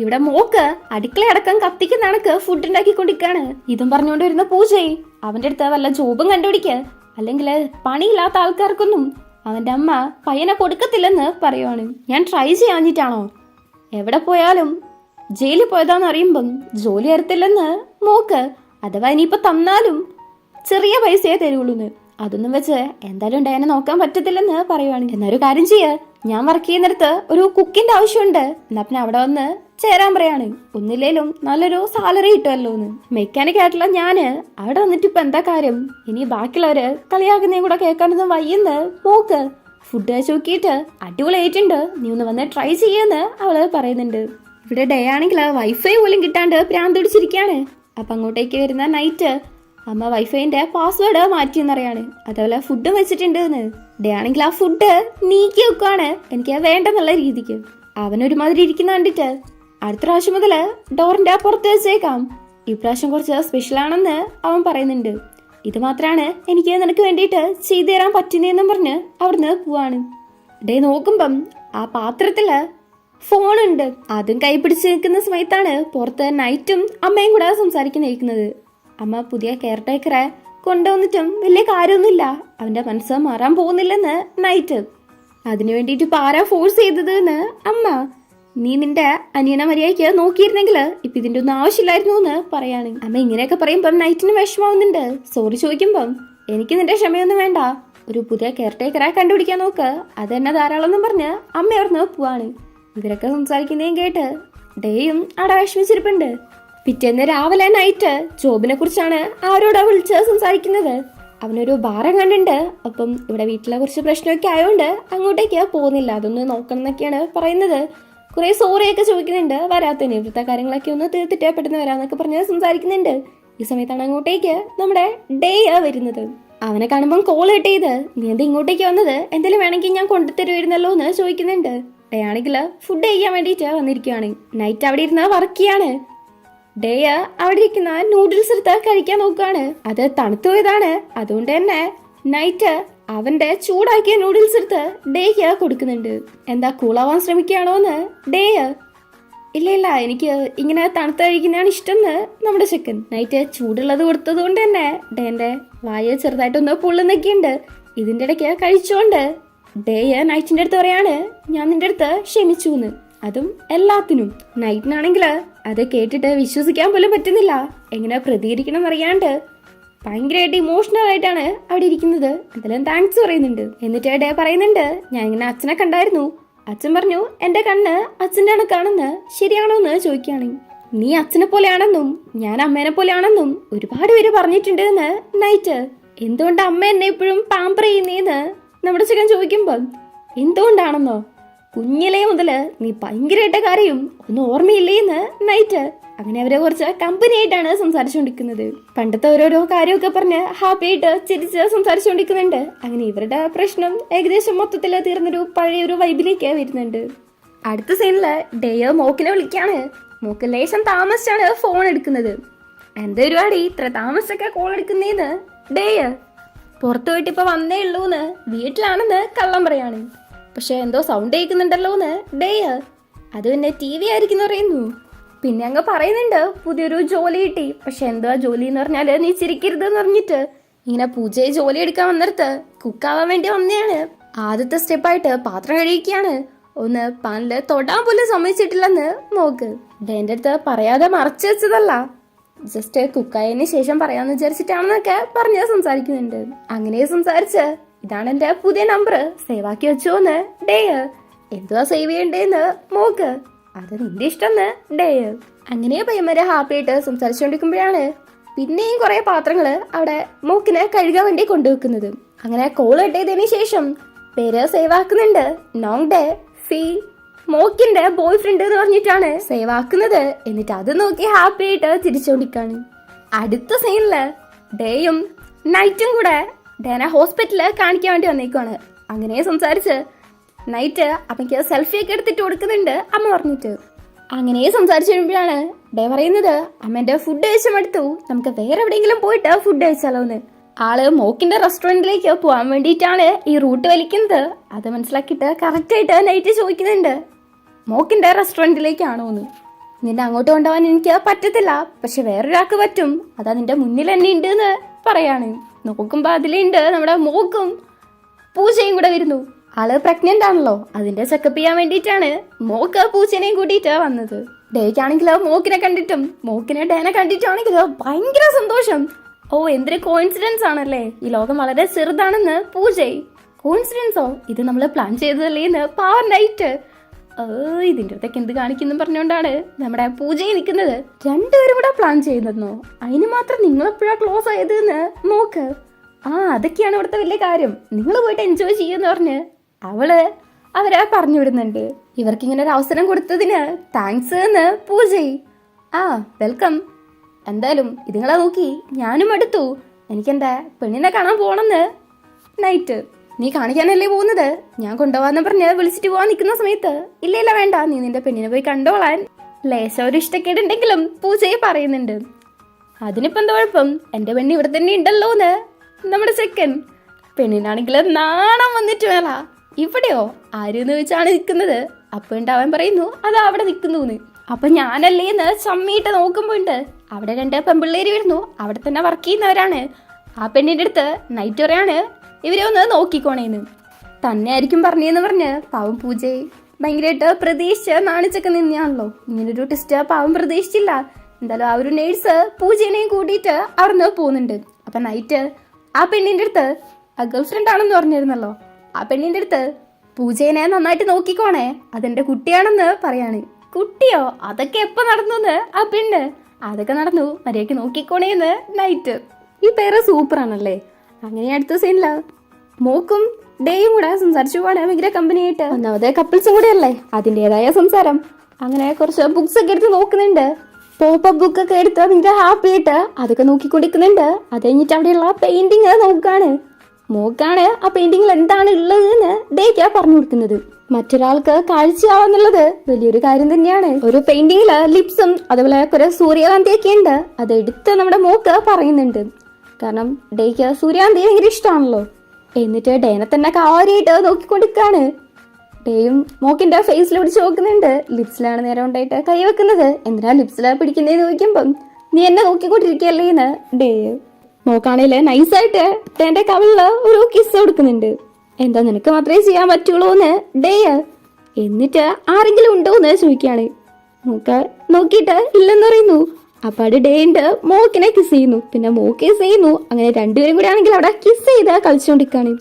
ഇവിടെ മോക്ക് അടുക്കളയടക്കം കത്തിക്കുന്ന കണക്ക് ഫുഡ് ഉണ്ടാക്കിക്കൊണ്ടിരിക്കാണ്. ഇതും പറഞ്ഞുകൊണ്ട് വരുന്ന പൂജയെ അവന്റെ അടുത്ത് വല്ല ജോബും കണ്ടുപിടിക്കുക, അല്ലെങ്കിൽ പണിയില്ലാത്ത ആൾക്കാർക്കൊന്നും അവന്റെ അമ്മ പയ്യനെ കൊടുക്കത്തില്ലെന്ന് പറയുവാണ്. ഞാൻ ട്രൈ ചെയ്യാഞ്ഞിട്ടാണോ? എവിടെ പോയാലും ജയിലിൽ പോയതാന്ന് അറിയുമ്പം ജോലി തരത്തില്ലെന്ന് മോക്ക്. അഥവാ ഇനിയിപ്പോ തന്നാലും ചെറിയ പൈസയെ തരുള്ളൂന്ന്. അതൊന്നും വെച്ച് എന്തായാലും ഡേനെ നോക്കാൻ പറ്റത്തില്ലെന്ന് പറയുവാണ്. എന്നൊരു കാര്യം ചെയ്യ്, ഞാൻ വർക്ക് ചെയ്യുന്നിടത്ത് ഒരു കുക്കിന്റെ ആവശ്യമുണ്ട്, എന്നാ പിന്നെ അവിടെ വന്ന് ചേരാൻ പറയാണ്. ഒന്നില്ലേലും നല്ലൊരു സാലറി കിട്ടുമല്ലോ എന്ന്. മെക്കാനിക് ആയിട്ടുള്ള ഞാന് അവിടെ വന്നിട്ട് ഇപ്പൊ എന്താ കാര്യം? ഇനി ബാക്കിയുള്ളവര് കളിയാക്കുന്നതും കൂടെ കേൾക്കാനൊന്നും വയ്യെന്ന് മോക്ക്. ഫുഡ് കഴിച്ച് നോക്കിയിട്ട് അടിപൊളിയായിട്ടുണ്ട്, നീ ഒന്ന് വന്ന് ട്രൈ ചെയ്യുമെന്ന് അവള് പറയുന്നുണ്ട്. ഇവിടെ ഡേ ആണെങ്കിൽ വൈഫൈ പോലും കിട്ടാണ്ട് ഭ്രാന്ത് പിടിച്ചിരിക്കുകയാണ്. അപ്പൊ അങ്ങോട്ടേക്ക് വരുന്ന നൈറ്റ് അമ്മ വൈഫൈന്റെ പാസ്വേഡ് മാറ്റിയെന്നറിയാണ്. അതേപോലെ ഫുഡും വെച്ചിട്ടുണ്ട് എന്ന്. ഡേ ആണെങ്കിൽ ആ ഫുഡ് നീക്കി വെക്കുവാണ്, എനിക്ക് വേണ്ടെന്നുള്ള രീതിക്ക്. അവനൊരുമാതിരി ഇരിക്കുന്ന കണ്ടിട്ട് അടുത്ത പ്രാവശ്യം മുതല് ഡോറിന്റെ പുറത്ത് വെച്ചേക്കാം, ഇപ്രാവശ്യം കുറച്ച് സ്പെഷ്യൽ ആണെന്ന് അവൻ പറയുന്നുണ്ട്. ഇത് മാത്രമാണ് എനിക്ക് നിനക്ക് വേണ്ടിയിട്ട് ചെയ്തു തരാൻ പറ്റുന്നതെന്നും പറഞ്ഞ് അവിടുന്ന് പോവാണ്. ഡേ നോക്കുമ്പം ആ പാത്രത്തില് ഫോണുണ്ട്. അതും കൈ പിടിച്ച് നിൽക്കുന്ന സമയത്താണ് പുറത്ത് നൈറ്റും അമ്മയും കൂടെ സംസാരിക്കുന്നേക്കുന്നത്. അമ്മ പുതിയ കെയർ ടേക്കറെ കൊണ്ടുവന്നിട്ടും വലിയ കാര്യമൊന്നുമില്ല, അവന്റെ മനസ്സ് മാറാൻ പോകുന്നില്ലെന്ന് നൈറ്റ്. അതിനു വേണ്ടിയിട്ട് ഇപ്പൊ ആരാ ഫോഴ്സ് ചെയ്തത് എന്ന് അമ്മ. നീ നിന്റെ അനിയനെ മര്യാദയ്ക്ക് നോക്കിയിരുന്നെങ്കിൽ ഇപ്പൊ ഇതിന്റെ ഒന്നും ആവശ്യമില്ലായിരുന്നു എന്ന് പറയാണ്. അമ്മ ഇങ്ങനെയൊക്കെ പറയുമ്പം നൈറ്റിന് വിഷമാവുന്നുണ്ട്. സോറി ചോദിക്കുമ്പം എനിക്ക് നിന്റെ ക്ഷമയൊന്നും വേണ്ട, ഒരു പുതിയ കെയർ ടേക്കറെ കണ്ടുപിടിക്കാൻ നോക്ക്, അത് തന്നെ ധാരാളം എന്നും പറഞ്ഞ് അമ്മ അവിടുന്ന് പോവാണ്. ഇവരൊക്കെ സംസാരിക്കുന്നതും കേട്ട് ഡേയും അവിടെ വിഷമിച്ചിരിപ്പുണ്ട്. പിറ്റേന്ന് രാവിലെ നൈറ്റ് ജോബിനെ കുറിച്ചാണ് ആരോടാ വിളിച്ച് സംസാരിക്കുന്നത്. അവനൊരു ബാറും കണ്ടുണ്ട്. അപ്പം ഇവിടെ വീട്ടിലെ കുറച്ച് പ്രശ്നമൊക്കെ ആയതുകൊണ്ട് അങ്ങോട്ടേക്ക് പോകുന്നില്ല, അതൊന്ന് നോക്കണം എന്നൊക്കെയാണ് പറയുന്നത്. കുറെ സോറിയൊക്കെ ചോദിക്കുന്നുണ്ട് വരാത്തതിന്, ഇവിടുത്തെ കാര്യങ്ങളൊക്കെ ഒന്ന് തീർത്തിട്ട് പെട്ടെന്ന് വരാന്നൊക്കെ പറഞ്ഞ് സംസാരിക്കുന്നുണ്ട്. ഈ സമയത്താണ് അങ്ങോട്ടേക്ക് നമ്മുടെ ഡേ വരുന്നത്. അവനെ കാണുമ്പം കോൾ കട്ട് ചെയ്ത് നീ എന്താ ഇങ്ങോട്ടേക്ക് വന്നത്, എന്തെങ്കിലും വേണമെങ്കിൽ ഞാൻ കൊണ്ടുതരുമായിരുന്നല്ലോ എന്ന് ചോദിക്കുന്നുണ്ട്. ഡേ ആണെങ്കിൽ ഫുഡ് കഴിക്കാൻ വേണ്ടിയിട്ട് വന്നിരിക്കുകയാണ്. നൈറ്റ് അവിടെ ഇരുന്ന് വർക്ക് ചെയ്യാണ്. ഡേ അവിടെ ഇരിക്കുന്ന നൂഡിൽസ് എടുത്ത് കഴിക്കാൻ നോക്കുകയാണ്. അത് തണുത്തു പോയതാണ്, അതുകൊണ്ട് തന്നെ നൈറ്റ് അവന്റെ ചൂടാക്കിയ നൂഡിൽസ് എടുത്ത് ഡേക്ക് കൊടുക്കുന്നുണ്ട്. എന്താ കൂളാവാൻ ശ്രമിക്കുകയാണോ എന്ന് ഡേ. ഇല്ല എനിക്ക് ഇങ്ങനെ തണുത്ത് കഴിക്കുന്നതാണ് ഇഷ്ടം എന്ന് നമ്മുടെ ചെക്കൻ. നൈറ്റ് ചൂടുള്ളത് കൊടുത്തത് കൊണ്ട് തന്നെ ഡേന്റെ വായ ചെറുതായിട്ടൊന്ന് പൊള്ളുന്നൊക്കെയുണ്ട്. ഇതിന്റെ ഇടയ്ക്ക് കഴിച്ചോണ്ട് ഡേ നൈറ്റിന്റെ അടുത്ത് പറയാണ് ഞാൻ നിന്റെ അടുത്ത് ക്ഷമിച്ചു എന്ന്, അതും എല്ലാത്തിനും. നൈറ്റിനാണെങ്കിൽ അത് കേട്ടിട്ട് വിശ്വസിക്കാൻ പോലും പറ്റുന്നില്ല, എങ്ങനെ പ്രതികരിക്കണം എന്നറിയാണ്ട് ഭയങ്കരമായിട്ട് ഇമോഷണൽ ആയിട്ടാണ് അവിടെ ഇരിക്കുന്നത്. എന്തായാലും താങ്ക്സ് പറയുന്നുണ്ട്. എന്നിട്ട് ഡേ പറയുന്നുണ്ട്, ഞാൻ ഇങ്ങനെ അച്ഛനെ കണ്ടായിരുന്നു. അച്ഛൻ പറഞ്ഞു എന്റെ കണ്ണ് അച്ഛൻ്റെ കണക്കാണെന്ന്. ശരിയാണോ എന്ന് ചോദിക്കുകയാണ്. നീ അച്ഛനെ പോലെയാണെന്നും ഞാൻ അമ്മേനെ പോലെയാണെന്നും ഒരുപാട് പേര് പറഞ്ഞിട്ടുണ്ട് എന്ന് നൈറ്റ്. എന്തുകൊണ്ട് അമ്മ എന്നെ എപ്പോഴും പാമ്പർ ചെയ്യുന്നേന്ന് നമ്മുടെ ചിക്കൻ ചോദിക്കുമ്പോൾ എന്തുകൊണ്ടാണെന്നോ, കുഞ്ഞിലേ മുതല് നീ ഭയങ്കരമായിട്ട് കരയും, ഒന്നും ഓർമ്മയില്ലേന്ന് നൈറ്റ്. അങ്ങനെ അവരെ കുറച്ച് കമ്പനി ആയിട്ടാണ് സംസാരിച്ചുകൊണ്ടിരിക്കുന്നത്. പണ്ടത്തെ ഓരോരോ കാര്യമൊക്കെ പറഞ്ഞ് ഹാപ്പി ആയിട്ട് ചിരിച്ച് സംസാരിച്ചുകൊണ്ടിരിക്കുന്നുണ്ട്. അങ്ങനെ ഇവരുടെ പ്രശ്നം ഏകദേശം മൊത്തത്തിൽ തീർന്നൊരു പഴയൊരു വൈബിലേക്ക് വരുന്നുണ്ട്. അടുത്ത സീനില് ഡേയോ മോക്കിനെ വിളിക്കാണ്. മോക്ക് ലേശം താമസിച്ചാണ് ഫോൺ എടുക്കുന്നത്. എന്താ ഒരുപാട് ഇത്ര താമസിച്ചൊക്കെ കോൾ എടുക്കുന്നേന്ന് ഡേയ്. പുറത്തു പോയിട്ട് ഇപ്പൊ വന്നേ ഉള്ളൂന്ന്, വീട്ടിലാണെന്ന് കള്ളം പറയാണ്. പക്ഷെ എന്തോ സൗണ്ട് കേൾക്കുന്നുണ്ടല്ലോന്ന് ഡേയ്. അത് പിന്നെ TV ആയിരിക്കും പറയുന്നു. പിന്നെ അങ്ങ് പറയുന്നുണ്ട് പുതിയൊരു ജോലി കിട്ടി. പക്ഷെ എന്തോ ജോലി എന്ന് പറഞ്ഞാല് നീ ചിരിക്കരുത് എന്ന് പറഞ്ഞിട്ട് ഇങ്ങനെ പൂജയെ ജോലി എടുക്കാൻ വന്നിടത്ത് കുക്കാവാൻ വേണ്ടി വന്നെയാണ്. ആദ്യത്തെ സ്റ്റെപ്പായിട്ട് പാത്രം കഴിക്കുകയാണ്. ഒന്ന് പാനില് തൊടാൻ പോലും സമ്മതിച്ചിട്ടില്ലെന്ന് മോക്ക്. ഡേന്റെ അടുത്ത് പറയാതെ മറച്ചു വെച്ചതല്ല, ജസ്റ്റ് കുക്കായതിന് ശേഷം പറയാന്ന് വിചാരിച്ചിട്ടാണെന്നൊക്കെ പറഞ്ഞ് സംസാരിക്കുന്നുണ്ട്. അങ്ങനെ സംസാരിച്ച് ഇതാണ് എന്റെ പുതിയ നമ്പർ, സേവ് ആക്കി വെച്ചോന്ന് ഡേയ്. എന്തുവാ സേവ് ചെയ്യണ്ടേന്ന് മോക്ക്. അത് നിന്റെ ഇഷ്ടംന്ന് ഡേയ്. അങ്ങനെ പയ്യന്മാരെ ഹാപ്പി ആയിട്ട് സംസാരിച്ചുകൊണ്ടിരിക്കുമ്പോഴാണ് പിന്നെയും കുറെ പാത്രങ്ങള് അവിടെ മോക്കിനെ കഴുകാൻ വേണ്ടി കൊണ്ടുവെക്കുന്നത്. അങ്ങനെ കോൾ കട്ട് ചെയ്തതിന് ശേഷം പേര് സേവ് ആക്കുന്നുണ്ട്. നോങ് ഡേ ഫീ മോക്കിന്റെ ബോയ് ഫ്രണ്ട് എന്ന് പറഞ്ഞിട്ടാണ് സേവ് ആക്കുന്നത്. എന്നിട്ട് അത് നോക്കി ഹാപ്പി ആയിട്ട് തിരിച്ചോണ്ടിരിക്കാണ്. അടുത്ത സീനില് ഡേയും നൈറ്റും കൂടെ ഡേനെ ഹോസ്പിറ്റലില് കാണിക്കാൻ വേണ്ടി വന്നേക്കുവാണ്. അങ്ങനെ സംസാരിച്ച് നൈറ്റ് അമ്മയ്ക്ക് സെൽഫി ഒക്കെ എടുത്തിട്ട് കൊടുക്കുന്നുണ്ട് അമ്മ പറഞ്ഞിട്ട്. അങ്ങനെ സംസാരിച്ചു കഴിയുമ്പോഴാണ് ഡേ പറയുന്നത്, അമ്മേന്റെ ഫുഡ് കഴിച്ചും എടുത്തു, നമുക്ക് വേറെ എവിടെയെങ്കിലും പോയിട്ട് ഫുഡ് കഴിച്ചാലോ എന്ന്. ആള് മോക്കിന്റെ റെസ്റ്റോറന്റിലേക്ക് പോകാൻ വേണ്ടിയിട്ടാണ് ഈ റൂട്ട് വലിക്കുന്നത്. അത് മനസ്സിലാക്കിയിട്ട് കറക്റ്റ് ആയിട്ട് നൈറ്റ് ചോദിക്കുന്നുണ്ട്, മോക്കിന്റെ റെസ്റ്റോറന്റിലേക്കാണോ എന്ന്. നിന്നെ അങ്ങോട്ട് കൊണ്ടുപോകാൻ എനിക്ക് പറ്റത്തില്ല, പക്ഷെ വേറൊരാൾക്ക് പറ്റും, അതാ നിന്റെ മുന്നിൽ തന്നെ ഉണ്ട് എന്ന് പറയാണ്. നോക്കുമ്പോ അതിലുണ്ട് നമ്മുടെ മോക്കും പൂജയും കൂടെ വരുന്നു. ആള് പ്രഗ്നന്റ് ആണല്ലോ, അതിന്റെ ചെക്കപ്പ് ചെയ്യാൻ വേണ്ടിയിട്ടാണ് മോക്ക് പൂച്ചനെയും കൂട്ടിയിട്ട് വന്നത്. ഡേക്കാണെങ്കിലോ മോക്കിനെ കണ്ടിട്ടും മോക്കിനെ ഡേനെ കണ്ടിട്ടാണെങ്കിലോ ഭയങ്കര സന്തോഷം. ഓ എന്തൊരു കോയിൻസിഡൻസ് ആണല്ലേ, ഈ ലോകം വളരെ ചെറുതാണെന്ന് പൂജയ്. കോയിൻസിഡൻസോ, ഇത് നമ്മൾ പ്ലാൻ ചെയ്തതല്ലേന്ന് പവർ നൈറ്റ്. ഇതിന്റെ അടുത്തൊക്കെ എന്ത് കാണിക്കുന്നു പറഞ്ഞുകൊണ്ടാണ് നമ്മുടെ പൂജയിൽ നിൽക്കുന്നത്. രണ്ടുപേരും കൂടെ പ്ലാൻ ചെയ്യുന്നതെന്നോ, അതിന് മാത്രം നിങ്ങളെപ്പോഴാ ക്ലോസ് ആയതെന്ന് മോക്ക്. അതൊക്കെയാണ് ഇവിടുത്തെ വലിയ കാര്യം, നിങ്ങൾ പോയിട്ട് എൻജോയ് ചെയ്യുമെന്ന് പറഞ്ഞ് അവരെ പറഞ്ഞു വിടുന്നുണ്ട്. ഇവർക്കിങ്ങനെ ഒരു അവസരം കൊടുത്തതിന് താങ്ക്സ് എന്ന് പൂജയ്. വെൽക്കം. എന്തായാലും ഇതുങ്ങളെ നോക്കി ഞാനും എടുത്തു, എനിക്കെന്റെ പെണ്ണിനെ കാണാൻ പോണെന്ന് നൈറ്റ്. നീ കാണിക്കാനല്ലേ പോകുന്നത്, ഞാൻ കൊണ്ടുപോകാന്ന് പറഞ്ഞ് വിളിച്ചിട്ട് പോവാൻ നിൽക്കുന്ന സമയത്ത് ഇല്ല വേണ്ട, നീ നിന്റെ പെണ്ണിനെ പോയി കണ്ടോളാൻ ലേശം ഒരു ഇഷ്ടക്കേടുണ്ടെങ്കിലും പൂജയെ പറയുന്നുണ്ട്. അതിനിപ്പോ എന്താ കുഴപ്പം, എന്റെ പെണ്ണ് ഇവിടെ തന്നെ ഉണ്ടല്ലോന്ന് നമ്മുടെ ചെക്കൻ. പെണ്ണിനാണെങ്കിൽ നാണം വന്നിട്ട് വേല, ഇവിടെയോ ആരെന്ന് വെച്ചാണ് നിൽക്കുന്നത്. അപ്പൊ ഉണ്ടാവാൻ പറയുന്നു അത് അവിടെ നിൽക്കുന്നു. അപ്പൊ ഞാനല്ലേന്ന് ചമ്മിയിട്ട് നോക്കുമ്പോ ഉണ്ട് അവിടെ രണ്ട് പെൺപിള്ളേര് വരുന്നു, അവിടെ തന്നെ വർക്ക് ചെയ്യുന്നവരാണ്. ആ പെണ്ണിന്റെ അടുത്ത് നൈറ്റ് പറയാണ് ഇവരെ ഒന്ന് നോക്കിക്കോണേന്ന്. തന്നെ ആയിരിക്കും പറഞ്ഞേന്ന് പറഞ്ഞ് പാവം പൂജയെ ഭയങ്കരമായിട്ട് പ്രതീക്ഷിച്ച് നാണിച്ചൊക്കെ നിന്നാണല്ലോ. ഇങ്ങനൊരു ടെസ്റ്റ് പാവം പ്രതീക്ഷിച്ചില്ല. എന്തായാലും ആ ഒരു നേഴ്സ് പൂജേനെയും കൂട്ടിയിട്ട് അവിടെ നിന്ന് പോകുന്നുണ്ട്. അപ്പൊ നൈറ്റ് ആ പെണ്ണിന്റെ അടുത്ത്, ആ ഗേൾ ഫ്രണ്ട് ആണെന്ന് പറഞ്ഞിരുന്നല്ലോ, ആ പെണ്ണിന്റെ അടുത്ത് പൂജേനെ നന്നായിട്ട് നോക്കിക്കോണേ, അതെന്റെ കുട്ടിയാണെന്ന് പറയാണ്. കുട്ടിയോ, അതൊക്കെ എപ്പോ നടന്നു ആ പെണ്ണ്. അതൊക്കെ നടന്നു, മര്യാദക്ക് നോക്കിക്കോണേന്ന് നൈറ്റ്. ഈ പേര് സൂപ്പർ ആണല്ലേ. അങ്ങനെ അടുത്ത സീനില്ല മോക്കും ഡേയും കൂടെ സംസാരിച്ചു പോവാണ് ഭയങ്കര കമ്പനിയായിട്ട്. ഒന്നാമത് കപ്പിൾസും കൂടെ അല്ലേ, അതിൻ്റെതായ സംസാരം. അങ്ങനെ കുറച്ച് ബുക്സ് ഒക്കെ എടുത്ത് നോക്കുന്നുണ്ട്. പോപ്പ് ബുക്കൊക്കെ എടുത്ത് ഭയങ്കര ഹാപ്പി ആയിട്ട് അതൊക്കെ നോക്കിക്കൊണ്ടിരിക്കുന്നുണ്ട്. അത് കഴിഞ്ഞിട്ട് അവിടെയുള്ള പെയിന്റിങ് നോക്കാണ്. മോക്കാണ് ആ പെയിന്റിങ്ങിൽ എന്താണ് ഉള്ളത് എന്ന് ഡേക്കാ പറഞ്ഞു കൊടുക്കുന്നത്. മറ്റൊരാൾക്ക് കാഴ്ചയാവുന്നുള്ളത് വലിയൊരു കാര്യം തന്നെയാണ്. ഒരു പെയിന്റിങ്ങില് ലിപ്സും അതുപോലെ കുറെ സൂര്യകാന്തിയൊക്കെ ഉണ്ട്. അത് എടുത്ത് നമ്മുടെ മോക്ക് പറയുന്നുണ്ട്. കാരണം ഡേക്ക് സൂര്യകാന്തി ഭയങ്കര ഇഷ്ടമാണല്ലോ. എന്നിട്ട് ഡേനെ തന്നെ കാര്യമായിട്ട് നോക്കിക്കൊണ്ടിരിക്കാണ്. ഡേയും മോക്കിന്റെ ഫേസിൽ പിടിച്ച് നോക്കുന്നുണ്ട്. ലിപ്സിലാണ് നേരെ ഉണ്ടായിട്ട് കൈ വെക്കുന്നത്. എന്തിനാ ലിപ്സില് പിടിക്കുന്നതെന്ന് ചോദിക്കുമ്പം നീ എന്നെ നോക്കിക്കൊണ്ടിരിക്കുകയല്ലേന്ന് ഡേ. മോക്കാണേല് നൈസായിട്ട് ഡേന്റെ കവിളില് ഒരു കിസ് കൊടുക്കുന്നുണ്ട്. എന്താ നിനക്ക് മാത്രമേ ചെയ്യാൻ പറ്റുള്ളൂ എന്ന് ഡേ. എന്നിട്ട് ആരെങ്കിലും ഉണ്ടോ എന്ന് ചോദിക്കാണ്. നോക്കിയിട്ട് ഇല്ലെന്ന് പറയുന്നു. അപ്പാട് ഡേ ഉണ്ട് മോക്കിനെ കിസ് ചെയ്യുന്നു, പിന്നെ മോക്ക് കിസ് ചെയ്യുന്നു. അങ്ങനെ രണ്ടുപേരും കൂടെ ആണെങ്കിൽ അവിടെ കിസ് ചെയ്ത് കളിച്ചുകൊണ്ടിരിക്കുകയാണ്.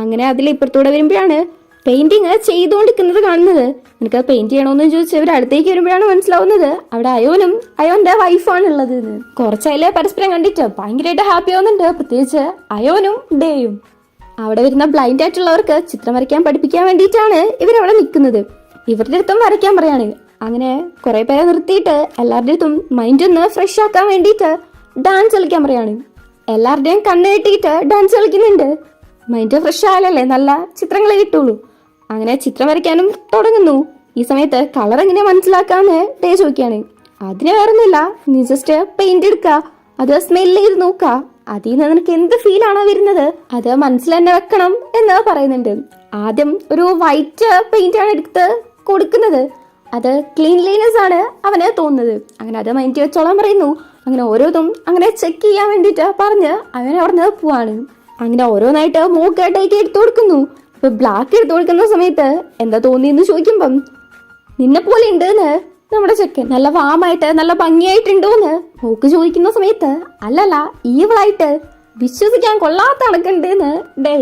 അങ്ങനെ അതിൽ ഇപ്പുറത്തൂടെ വരുമ്പോഴാണ് പെയിന്റിങ് ചെയ്തുകൊണ്ടിരിക്കുന്നത് കാണുന്നത്. എനിക്ക് പെയിന്റ് ചെയ്യണമെന്ന് ചോദിച്ച് ഇവർ അടുത്തേക്ക് വരുമ്പോഴാണ് മനസ്സിലാവുന്നത് അവിടെ അയോനും അയോന്റെ വൈഫാണ് ഉള്ളത് എന്ന്. കുറച്ചതിലെ പരസ്പരം കണ്ടിട്ട് ഭയങ്കരമായിട്ട് ഹാപ്പി ആവുന്നുണ്ട്, പ്രത്യേകിച്ച് അയോനും ഡേയും. അവിടെ വരുന്ന ബ്ലൈൻഡ് ആയിട്ടുള്ളവർക്ക് ചിത്രം വരയ്ക്കാൻ പഠിപ്പിക്കാൻ വേണ്ടിയിട്ടാണ് ഇവരവിടെ നിൽക്കുന്നത്. ഇവരുടെ അടുത്തും വരയ്ക്കാൻ പറയാണ്. അങ്ങനെ കുറെ പേരെ നിർത്തിയിട്ട് എല്ലാവരുടെ അടുത്തും മൈൻഡ് ഒന്ന് ഫ്രഷ് ആക്കാൻ വേണ്ടിയിട്ട് ഡാൻസ് കളിക്കാൻ പറയാണ്. എല്ലാവരുടെയും കണ്ണ് കെട്ടിയിട്ട് ഡാൻസ് കളിക്കുന്നുണ്ട്. മൈൻഡ് ഫ്രഷ് ആയാലല്ലേ നല്ല ചിത്രങ്ങൾ കിട്ടുള്ളൂ. അങ്ങനെ ചിത്രം വരയ്ക്കാനും തുടങ്ങുന്നു. ഈ സമയത്ത് കളർ എങ്ങനെ മനസ്സിലാക്കാന്ന് ഡേ ചോദിക്കാണ്. അതിന് വേറൊന്നുമില്ല, നീ ജസ്റ്റ് പെയിന്റ് എടുക്കുക, അത് സ്മെല്ല് ചെയ്ത് നോക്കുക, അതിൽ നിന്ന് നിനക്ക് എന്ത് ഫീൽ ആണോ വരുന്നത് അത് മനസ്സിൽ തന്നെ വെക്കണം എന്ന് പറയുന്നുണ്ട്. ആദ്യം ഒരു വൈറ്റ് പെയിന്റ് ആണ് എടുത്ത് കൊടുക്കുന്നത്. അത് ക്ലീൻലിനെസ് ആണ് അവന് തോന്നുന്നത്. അങ്ങനെ അത് മൈൻഡ് വെച്ചോളാൻ പറയുന്നു. അങ്ങനെ ഓരോന്നും അങ്ങനെ ചെക്ക് ചെയ്യാൻ വേണ്ടിയിട്ട് പറഞ്ഞ് അവൻ അവിടെ പോവാണ്. അങ്ങനെ ഓരോന്നായിട്ട് മോക്കായിട്ടേക്ക് എടുത്തു കൊടുക്കുന്നു. ഇപ്പൊ ബ്ലാക്ക് എടുത്തു കൊടുക്കുന്ന സമയത്ത് എന്താ തോന്നിയെന്ന് ചോദിക്കുമ്പം നിന്നെ പോലെ ഉണ്ട് എന്ന് നമ്മുടെ ചെക്കൻ. നല്ല വാമായിട്ട് നല്ല ഭംഗിയായിട്ടുണ്ടോന്ന് മോക്ക് ചോദിക്കുന്ന സമയത്ത് അല്ലല്ല ഈവളായിട്ട് വിശ്വസിക്കാൻ കൊള്ളാത്ത കണക്കുണ്ടെന്ന് ഡേ.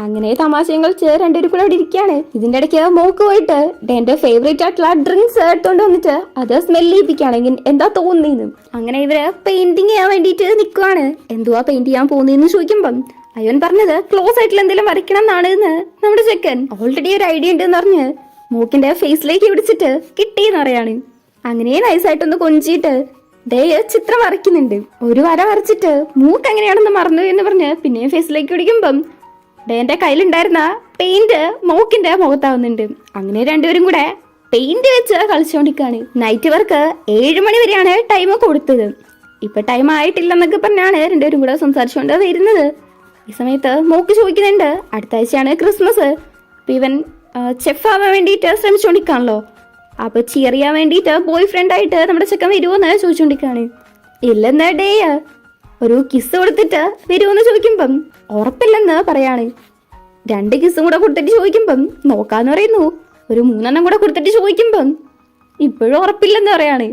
അങ്ങനെ തമാശയും കളിച്ച് രണ്ടുപേരും കൂടെ അവിടെ ഇരിക്കുകയാണ്. ഇതിന്റെ ഇടയ്ക്ക് മോക്ക് പോയിട്ട് ഡേന്റെ ഫേവറേറ്റ് ആയിട്ടുള്ള ഡ്രിങ്ക്സ് എടുത്തോണ്ട് വന്നിട്ട് അത് സ്മെല്ല് ചെയ്യിപ്പിക്കുകയാണെങ്കിൽ എന്താ തോന്നുന്നു. അങ്ങനെ ഇവര് പെയിന്റിങ് ചെയ്യാൻ വേണ്ടിയിട്ട് നിൽക്കുവാണ്. എന്തുവാ പെയിന്റ് ചെയ്യാൻ പോകുന്നതെന്ന് ചോദിക്കുമ്പം അയ്യോൻ പറഞ്ഞത് ക്ലോസ് ആയിട്ടുള്ള എന്തെങ്കിലും വരയ്ക്കണം എന്നാണ് എന്ന് നമ്മുടെ ചെക്കൻ. ഓൾറെഡി ഒരു ഐഡിയ ഉണ്ട് എന്ന് പറഞ്ഞ് മൂക്കിന്റെ ഫേസിലേക്ക് പിടിച്ചിട്ട് കിട്ടിയെന്ന് പറയാണ്. അങ്ങനെ നൈസായിട്ടൊന്ന് കൊഞ്ചിയിട്ട് ഡേ ചിത്രം വരയ്ക്കുന്നുണ്ട്. ഒരു വര വരച്ചിട്ട് മൂക്ക് എങ്ങനെയാണെന്ന് മറന്നു എന്ന് പറഞ്ഞ് പിന്നെയും ഫേസിലേക്ക് പിടിക്കുമ്പം ഡേന്റെ കയ്യിലുണ്ടായിരുന്ന പെയിന്റ് മോക്കിന്റെ മുഖത്താവുന്നുണ്ട്. അങ്ങനെ രണ്ടുപേരും കൂടെ പെയിന്റ് വെച്ച് കളിച്ചുകൊണ്ടിരിക്കുകയാണ്. നൈറ്റ് വർക്ക് 7 മണി വരെയാണ് ടൈം കൊടുത്തത്. ഇപ്പൊ ടൈം ആയിട്ടില്ലെന്നൊക്കെ പറഞ്ഞാണ് രണ്ടുപേരും കൂടെ സംസാരിച്ചുകൊണ്ട് വരുന്നത്. ഈ സമയത്ത് മോക്ക് ചോദിക്കുന്നുണ്ട് അടുത്ത ആഴ്ചയാണ് ക്രിസ്മസ്. അപ്പൊ ഇവൻ ചെഫ് ആവാൻ വേണ്ടിയിട്ട് ശ്രമിച്ചുകൊണ്ടിരിക്കുകയാണല്ലോ. അപ്പൊ ചിയർ ചെയ്യാൻ വേണ്ടിയിട്ട് ബോയ് ഫ്രണ്ട് ആയിട്ട് നമ്മുടെ ചെക്കൻ വരുമോന്ന് ചോദിച്ചുകൊണ്ടിരിക്കുകയാണ്. ഇല്ലെന്ന് ഡേ ഒരു കിസ് കൊടുത്തിട്ട് വരുമോന്ന് ചോദിക്കുമ്പം ഉറപ്പില്ലെന്ന് പറയാണ്. 2 കിസ്സും കൂടെ കൊടുത്തിട്ട് ചോദിക്കുമ്പം നോക്കാന്ന് പറയുന്നു. ഒരു 3 കൂടെ കൊടുത്തിട്ട് ചോദിക്കുമ്പം ഇപ്പോഴും ഉറപ്പില്ലെന്ന് പറയാണ്.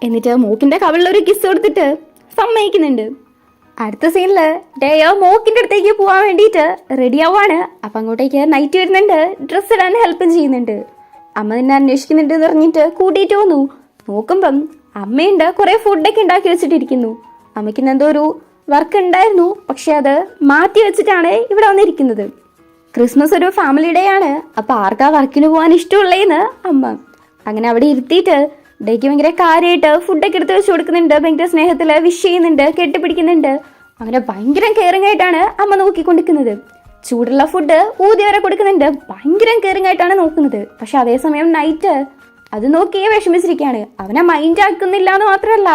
എന്നിട്ട് മൂക്കിന്റെ കവിളിലൊരു കിസ് കൊടുത്തിട്ട് സമ്മതിക്കുന്നുണ്ട്. അടുത്ത സീനില് ഡേയോ മോക്കിന്റെ അടുത്തേക്ക് പോവാൻ വേണ്ടിയിട്ട് റെഡി ആവാണ്. അപ്പൊ അങ്ങോട്ടേക്ക് നൈറ്റ് വരുന്നുണ്ട്, ഡ്രസ്സ് ഇടാൻ ഹെൽപ്പും ചെയ്യുന്നുണ്ട്. അമ്മ നിന്നെ അന്വേഷിക്കുന്നുണ്ട് എന്ന് പറഞ്ഞിട്ട് കൂട്ടിയിട്ട് വന്നു. നോക്കുമ്പം അമ്മയുണ്ട് കുറെ ഫുഡൊക്കെ ഉണ്ടാക്കി വെച്ചിട്ടിരിക്കുന്നു. അമ്മയ്ക്ക് എന്തോ ഒരു വർക്ക് ഉണ്ടായിരുന്നു, പക്ഷെ അത് മാറ്റി വെച്ചിട്ടാണ് ഇവിടെ വന്നിരിക്കുന്നത്. ക്രിസ്മസ് ഒരു ഫാമിലി ഡേ ആണ്, അപ്പൊ ആർക്കാ വർക്കിന് പോകാൻ ഇഷ്ടമുള്ളതെന്ന് അമ്മ. അങ്ങനെ അവിടെ ഇരുത്തിയിട്ട് ഡേക്ക് ഭയങ്കര കാര്യമായിട്ട് ഫുഡൊക്കെ എടുത്ത് വെച്ച് കൊടുക്കുന്നുണ്ട്. ഭയങ്കര സ്നേഹത്തില് വിഷ് ചെയ്യുന്നുണ്ട്, കെട്ടിപ്പിടിക്കുന്നുണ്ട്. അങ്ങനെ ഭയങ്കര കെയറിംഗ് ആയിട്ടാണ് അമ്മ നോക്കിക്കൊണ്ടിരിക്കുന്നത്. ചൂടുള്ള ഫുഡ് ഊതി വരെ കൊടുക്കുന്നുണ്ട്. ഭയങ്കര കെയറിംഗ് ആയിട്ടാണ് നോക്കുന്നത്. പക്ഷെ അതേസമയം നൈറ്റ് അത് നോക്കിയേ വിഷമിച്ചിരിക്കുകയാണ്. അവനെ മൈൻഡ് ആക്കുന്നില്ല എന്ന് മാത്രമല്ല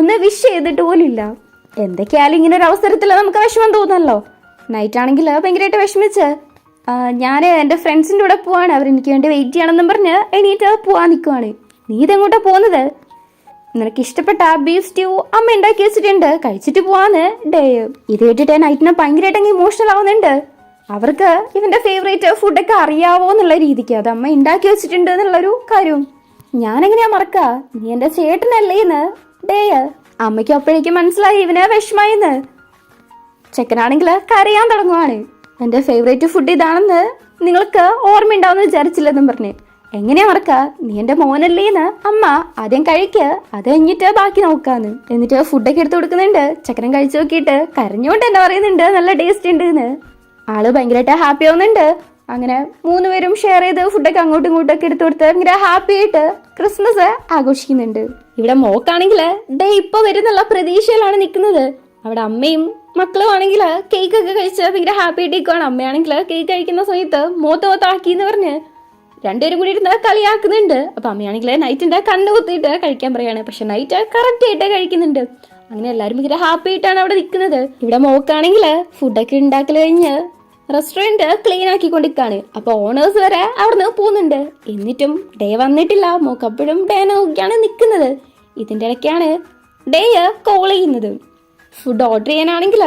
ഒന്ന് വിഷ് ചെയ്തിട്ട് പോലും ഇല്ല. എന്തൊക്കെയായാലും ഇങ്ങനെ ഒരു അവസരത്തിൽ നമുക്ക് വിഷമം തോന്നല്ലോ. നൈറ്റ് ആണെങ്കിൽ ഭയങ്കരമായിട്ട് വിഷമിച്ച് ഞാൻ എൻ്റെ ഫ്രണ്ട്സിൻ്റെ കൂടെ പോവാണ്, അവരെനിക്ക് വേണ്ടി വെയിറ്റ് ചെയ്യണമെന്നും പറഞ്ഞ് എണീറ്റ് പോവാൻ നിൽക്കുവാണ്. നീ ഇതെങ്ങോട്ടാ പോകുന്നത്? നിനക്ക് ഇഷ്ടപ്പെട്ട ബീഫ് സ്റ്റ്യൂ അമ്മ ഉണ്ടാക്കി വെച്ചിട്ടുണ്ട്, കഴിച്ചിട്ട് പോവാന്ന് ഡേ. ഇത് കേട്ടിട്ട് നൈറ്റിനെ ഭയങ്കരമായിട്ട് ഇമോഷണൽ ആവുന്നുണ്ട്. അവർക്ക് ഇവന്റെ ഫേവറേറ്റ് ഫുഡൊക്കെ അറിയാവോ എന്നുള്ള രീതിക്ക് അത് അമ്മ ഉണ്ടാക്കി വെച്ചിട്ടുണ്ട് എന്നുള്ളൊരു കാര്യവും ഞാനെങ്ങനെയാ മറക്ക, നീ എന്റെ ചേട്ടനല്ലേന്ന് ഡേ. അമ്മയ്ക്ക് അപ്പോഴേക്കും മനസ്സിലായി ഇവന് വിഷമായിന്ന്. ചെക്കനാണെങ്കിൽ കരയാൻ തുടങ്ങുവാണ്. എന്റെ ഫേവറേറ്റ് ഫുഡ് ഇതാണെന്ന് നിങ്ങൾക്ക് ഓർമ്മയുണ്ടാവുന്ന വിചാരിച്ചില്ലെന്നും പറഞ്ഞ്. എങ്ങനെയാ മറക്ക, നീ എന്റെ മോനല്ലേന്ന് അമ്മ ആദ്യം കഴിക്ക്, അത് കഴിഞ്ഞിട്ട് ബാക്കി നോക്കാന്ന്. എന്നിട്ട് ഫുഡൊക്കെ എടുത്ത് കൊടുക്കുന്നുണ്ട്. ചെക്കനും കഴിച്ചു നോക്കിയിട്ട് കരഞ്ഞോണ്ട് തന്നെ പറയുന്നുണ്ട് നല്ല ടേസ്റ്റ് ഉണ്ട് എന്ന്. ആള് ഭയങ്കരമായിട്ട് ഹാപ്പി ആവുന്നുണ്ട്. അങ്ങനെ 3 പേരും ഷെയർ ചെയ്ത് ഫുഡൊക്കെ അങ്ങോട്ടും ഇങ്ങോട്ടൊക്കെ എടുത്തു കൊടുത്ത് ഭയങ്കര ഹാപ്പി ആയിട്ട് ക്രിസ്മസ് ആഘോഷിക്കുന്നുണ്ട്. ഇവിടെ മോക്കാണെങ്കിൽ ഡേ ഇപ്പൊ വരുന്നുള്ള പ്രതീക്ഷയിലാണ് നിൽക്കുന്നത്. അവിടെ അമ്മയും മക്കളും ആണെങ്കിൽ കേക്ക് ഒക്കെ കഴിച്ച് ഭയങ്കര ഹാപ്പി ആയിട്ട് നിൽക്കുവാണ്. അമ്മയാണെങ്കിൽ കേക്ക് കഴിക്കുന്ന സമയത്ത് മോത്താക്കി എന്ന് പറഞ്ഞ് രണ്ടുപേരും കൂടി ഇരുന്ന് കളിയാക്കുന്നുണ്ട്. അപ്പൊ അമ്മയാണെങ്കിൽ നൈറ്റിന്റെ കണ്ണ് കുത്തിയിട്ട് കഴിക്കാൻ പറയാണ്. പക്ഷെ നൈറ്റ് കറക്റ്റ് ആയിട്ട് കഴിക്കുന്നുണ്ട്. അങ്ങനെ എല്ലാവരും ഭയങ്കര ഹാപ്പി ആയിട്ടാണ് അവിടെ നിൽക്കുന്നത്. ഇവിടെ മോക്കാണെങ്കിൽ ഫുഡൊക്കെ ഉണ്ടാക്കൽ കഴിഞ്ഞ് റെസ്റ്റോറന്റ് ക്ലീൻ ആക്കിക്കൊണ്ടിരിക്കാണ്. അപ്പൊ ഓണേഴ്സ് വരെ അവിടെ നിന്ന് പോകുന്നുണ്ട്. എന്നിട്ടും ഡേ വന്നിട്ടില്ല. മോക്ക് അപ്പോഴും ഡേ നോക്കിയാണ് നിൽക്കുന്നത്. ഇതിന്റെ ഇടയ്ക്കാണ് ഡേ കോൾ ചെയ്യുന്നത്. ഫുഡ് ഓർഡർ ചെയ്യാനാണെങ്കിൽ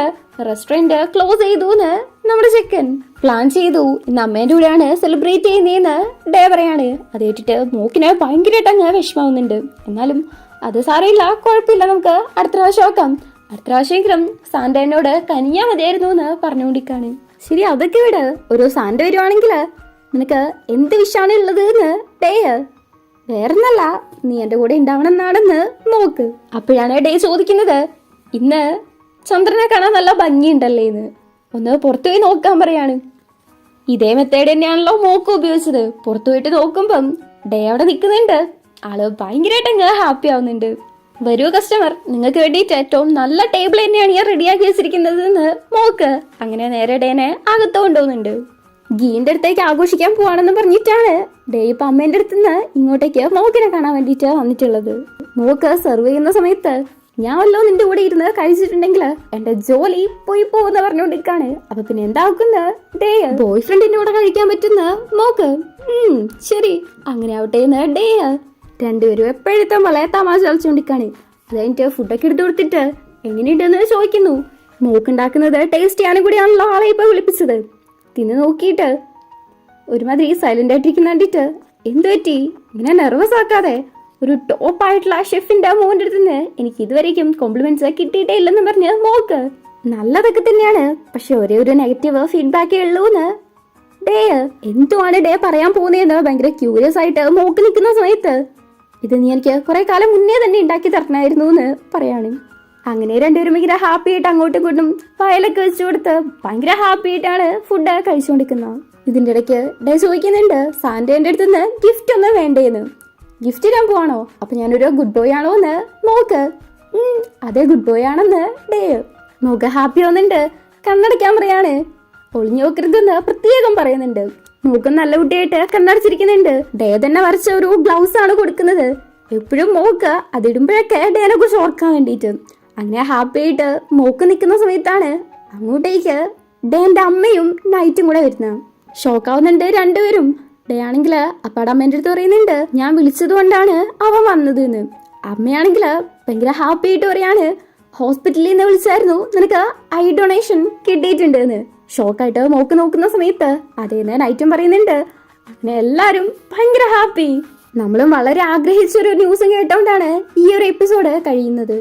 റെസ്റ്റോറന്റ് ക്ലോസ് ചെയ്തു എന്ന് നമ്മുടെ ചെക്കൻ പ്ലാൻ ചെയ്തു. ഇന്ന് അമ്മേന്റെ കൂടെയാണ് സെലിബ്രേറ്റ് ചെയ്യുന്നതെന്ന് ഡേ പറയാണ്. അത് കേട്ടിട്ട് മോക്കിന് ഭയങ്കരമായിട്ട് അങ്ങ് വിഷമാവുന്നുണ്ട്. എന്നാലും അത് സാരമില്ല, കുഴപ്പമില്ല, നമുക്ക് അടുത്ത പ്രാവശ്യം നോക്കാം. അടുത്ത പ്രാവശ്യമെങ്കിലും സാന്റ എന്നോട് കനിയാ മതിയായിരുന്നു എന്ന് പറഞ്ഞുകൊണ്ടിരിക്കാണ്. ശരി, അതൊക്കെ വിട്. ഒരു സാന്റ വരുവാണെങ്കിൽ നിനക്ക് എന്ത് വിഷാണ് ഉള്ളത് എന്ന് ഡേ വേറൊന്നല്ല, നീ എന്റെ കൂടെ ഉണ്ടാവണം എന്നാണെന്ന് നോക്ക്. അപ്പോഴാണ് ഡേ ചോദിക്കുന്നത്, ഇന്ന് ചന്ദ്രനെ കാണാൻ നല്ല ഭംഗിയുണ്ടല്ലേ എന്ന്. ഒന്ന് പുറത്തു പോയി നോക്കാൻ പറയാണ്. ഇതേ മെത്തേഡ് തന്നെയാണല്ലോ മോക്ക് ഉപയോഗിച്ചത്. പുറത്തു പോയിട്ട് നോക്കുമ്പം ഡേ അവിടെ നിൽക്കുന്നുണ്ട്. ആള് ഭയങ്കരമായിട്ട് അങ്ങ് ഹാപ്പി ആവുന്നുണ്ട്. വരൂ കസ്റ്റമർ, നിങ്ങൾക്ക് വേണ്ടിയിട്ട് ഏറ്റവും നല്ല ടേബിൾ തന്നെയാണ് ഞാൻ റെഡിയാക്കി വെച്ചിരിക്കുന്നത് എന്ന് മോക്ക്. അങ്ങനെ നേരെ ഡേനെ അകത്ത് കൊണ്ടുപോകുന്നുണ്ട്. ഗീന്റെ അടുത്തേക്ക് ആഘോഷിക്കാൻ പോവാണെന്ന് പറഞ്ഞിട്ടാണ് ഡേ ഇപ്പൊ അമ്മേന്റെ അടുത്തുനിന്ന് ഇങ്ങോട്ടേക്ക് മോക്കിനെ കാണാൻ വേണ്ടിയിട്ട് വന്നിട്ടുള്ളത്. മോക്ക് സെർവ് ചെയ്യുന്ന സമയത്ത് ഞാൻ വല്ലോ നിന്റെ കൂടെ ഇരുന്ന് കഴിച്ചിട്ടുണ്ടെങ്കിൽ എന്റെ ജോലി പോയി പോകുന്ന പറഞ്ഞുകൊണ്ടിരിക്കാണ്. അപ്പൊ പിന്നെ എന്താക്കുന്ന ഡേ ബോയ് ഫ്രണ്ടിന്റെ കൂടെ കഴിക്കാൻ പറ്റുന്ന മോക്ക്. ശരി, അങ്ങനെ ആവട്ടെ എന്ന് ഡേ. രണ്ടുപേരും എപ്പോഴത്തെ പോലെ തമാശ കളിച്ചുകൊണ്ടിരിക്കാണ്. അത് കഴിഞ്ഞിട്ട് ഫുഡൊക്കെ എടുത്തു കൊടുത്തിട്ട് എങ്ങനെയുണ്ടെന്ന് ചോദിക്കുന്നു. മോക്കുണ്ടാക്കുന്നത് ടേസ്റ്റിയാണ് കൂടിയാണല്ലോ ആളെ ഇപ്പൊ വിളിപ്പിച്ചത്. തിന്ന് നോക്കിയിട്ട് ഒരുമാതിരി സൈലന്റ് ആയിട്ടിരിക്കുന്ന കണ്ടിട്ട് എന്തു പറ്റി ഇങ്ങനെ നെർവസ് ആക്കാതെ, ഒരു ടോപ്പ് ആയിട്ടുള്ള ഷെഫിന്റെ മോന്റെ അടുത്ത് നിന്ന് എനിക്ക് ഇതുവരേക്കും കോംപ്ലിമെന്റ്സ് കിട്ടിയിട്ടേ ഇല്ലെന്ന് പറഞ്ഞ് മോക്ക്. നല്ലതൊക്കെ തന്നെയാണ്, പക്ഷെ ഒരേ ഒരു നെഗറ്റീവ് ഫീഡ്ബാക്കേ ഉള്ളൂന്ന് ഡേ. എന്തുവാണ് ഡേ പറയാൻ പോകുന്നതെന്ന് ഭയങ്കര ക്യൂരിയസ് ആയിട്ട് മോക്ക് നിൽക്കുന്ന സമയത്ത്, ഇത് നീ എനിക്ക് കുറെ കാലം മുന്നേ തന്നെ ഉണ്ടാക്കി തരണമായിരുന്നു എന്ന് പറയാണ്. അങ്ങനെ രണ്ടുപേരും ഭയങ്കര ഹാപ്പി ആയിട്ട് അങ്ങോട്ടും ഇങ്ങോട്ടും വയലൊക്കെ വെച്ചു കൊടുത്ത് ഭയങ്കര ഹാപ്പി ആയിട്ടാണ് ഫുഡ് കഴിച്ചുകൊണ്ടിരിക്കുന്നത്. ഇതിന്റെ ഇടയ്ക്ക് ഡേ ചോദിക്കുന്നുണ്ട്, സാന്റേന്റെ അടുത്ത് നിന്ന് ഗിഫ്റ്റ് ഒന്നും വേണ്ടേന്ന്. ഗിഫ്റ്റ് ഇടാൻ പോവാണോ? അപ്പൊ ഞാനൊരു ഗുഡ് ബോയ് ആണോ എന്ന് നോക്ക്. അതെ, ഗുഡ് ബോയ് ആണെന്ന് ഡേ. നോക്ക് ഹാപ്പി ആവുന്നുണ്ട്. കണ്ണടയ്ക്കാൻ പറയാണ്. ഒളിഞ്ഞു നോക്കരുതെന്ന് പ്രത്യേകം പറയുന്നുണ്ട്. മോക്ക് നല്ല കുട്ടിയായിട്ട് കണ്ണടച്ചിരിക്കുന്നുണ്ട്. ഡേ തന്നെ വരച്ച ഒരു ബ്ലൗസ് ആണ് കൊടുക്കുന്നത്. എപ്പോഴും മോക്ക് അതിടുമ്പോഴൊക്കെ ഡേനെ കുറിച്ച് ഓർക്കാൻ വേണ്ടിയിട്ട്. അങ്ങനെ ഹാപ്പി ആയിട്ട് മോക്ക് നിൽക്കുന്ന സമയത്താണ് അങ്ങോട്ടേക്ക് ഡേന്റെ അമ്മയും നൈറ്റും കൂടെ വരുന്നത്. ഷോക്കാവുന്നുണ്ട് രണ്ടുപേരും. ഡേ ആണെങ്കിൽ അപ്പാടെ അമ്മേന്റെ അടുത്ത് പറയുന്നുണ്ട്, ഞാൻ വിളിച്ചത് കൊണ്ടാണ് അവൻ വന്നത് എന്ന്. അമ്മയാണെങ്കിൽ ഭയങ്കര ഹാപ്പി ആയിട്ട് പറയാണ്, ഹോസ്പിറ്റലിൽ നിന്ന് വിളിച്ചായിരുന്നു, നിനക്ക് ഐ ഡൊണേഷൻ കിട്ടിയിട്ടുണ്ട് എന്ന്. ഷോക്കായിട്ട് മോക്ക് നോക്കുന്ന സമയത്ത് അതേന്ന് നൈറ്റും പറയുന്നുണ്ട്. അങ്ങനെ എല്ലാരും ഭയങ്കര ഹാപ്പി. നമ്മളും വളരെ ആഗ്രഹിച്ചൊരു ന്യൂസും കേട്ടോണ്ടാണ് ഈ ഒരു എപ്പിസോഡ് കഴിയുന്നത്.